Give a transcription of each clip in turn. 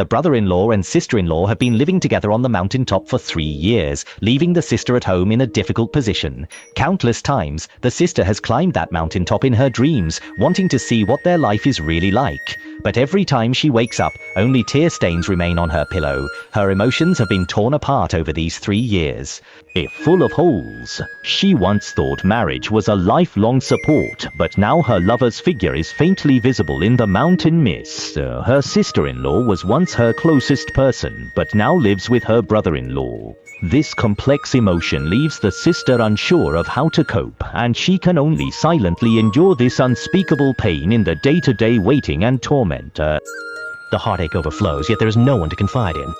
The brother-in-law and sister-in-law have been living together on the mountaintop for 3 years, leaving the sister at home in a difficult position. Countless times, the sister has climbed that mountaintop in her dreams, wanting to see what their life is really like. But every time she wakes up, only tear stains remain on her pillow. Her emotions have been torn apart over these 3 years. If full of holes. She once thought marriage was a lifelong support, but now her lover's figure is faintly visible in the mountain mist. Her sister-in-law was once her closest person, but now lives with her brother-in-law. This complex emotion leaves the sister unsure of how to cope, and she can only silently endure this unspeakable pain in the day-to-day waiting and torment. The heartache overflows, yet there is no one to confide in.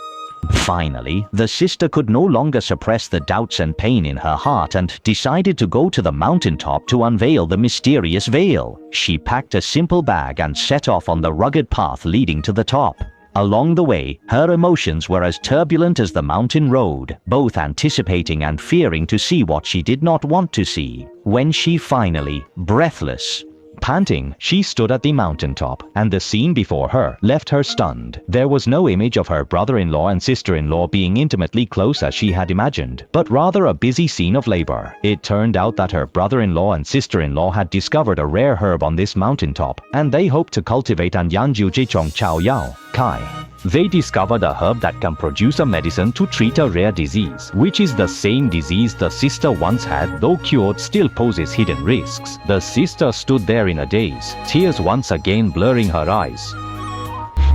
Finally, the sister could no longer suppress the doubts and pain in her heart and decided to go to the mountaintop to unveil the mysterious veil. She packed a simple bag and set off on the rugged path leading to the top. Along the way, her emotions were as turbulent as the mountain road, both anticipating and fearing to see what she did not want to see. When she finally, breathless, panting, she stood at the mountaintop, and the scene before her left her stunned. There was no image of her brother-in-law and sister-in-law being intimately close as she had imagined, but rather a busy scene of labor. It turned out that her brother-in-law and sister-in-law had discovered a rare herb on this mountaintop, and they hoped to cultivate an Yanjiu Jichong Chao Yao, Kai. They discovered a herb that can produce a medicine to treat a rare disease, which is the same disease the sister once had, though cured still poses hidden risks. The sister stood there in a daze, tears once again blurring her eyes.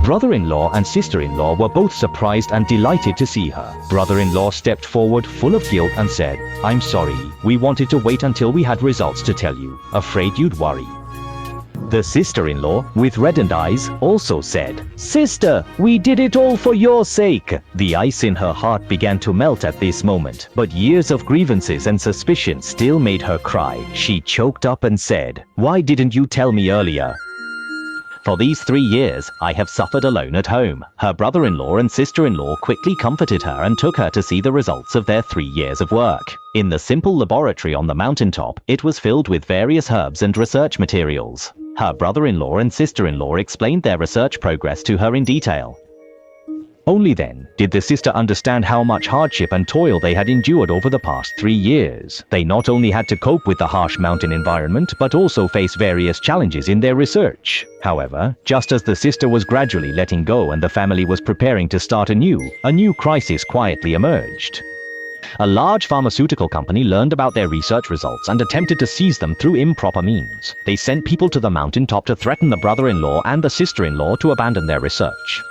Brother-in-law and sister-in-law were both surprised and delighted to see her. Brother-in-law stepped forward full of guilt and said, "I'm sorry, we wanted to wait until we had results to tell you. Afraid you'd worry." The sister-in-law, with reddened eyes, also said, "Sister, we did it all for your sake." The ice in her heart began to melt at this moment, but years of grievances and suspicion still made her cry. She choked up and said, "Why didn't you tell me earlier? For these 3 years, I have suffered alone at home." Her brother-in-law and sister-in-law quickly comforted her and took her to see the results of their 3 years of work. In the simple laboratory on the mountaintop, it was filled with various herbs and research materials. Her brother-in-law and sister-in-law explained their research progress to her in detail. Only then did the sister understand how much hardship and toil they had endured over the past 3 years. They not only had to cope with the harsh mountain environment, but also face various challenges in their research. However, just as the sister was gradually letting go and the family was preparing to start anew, a new crisis quietly emerged. A large pharmaceutical company learned about their research results and attempted to seize them through improper means. They sent people to the mountaintop to threaten the brother-in-law and the sister-in-law to abandon their research.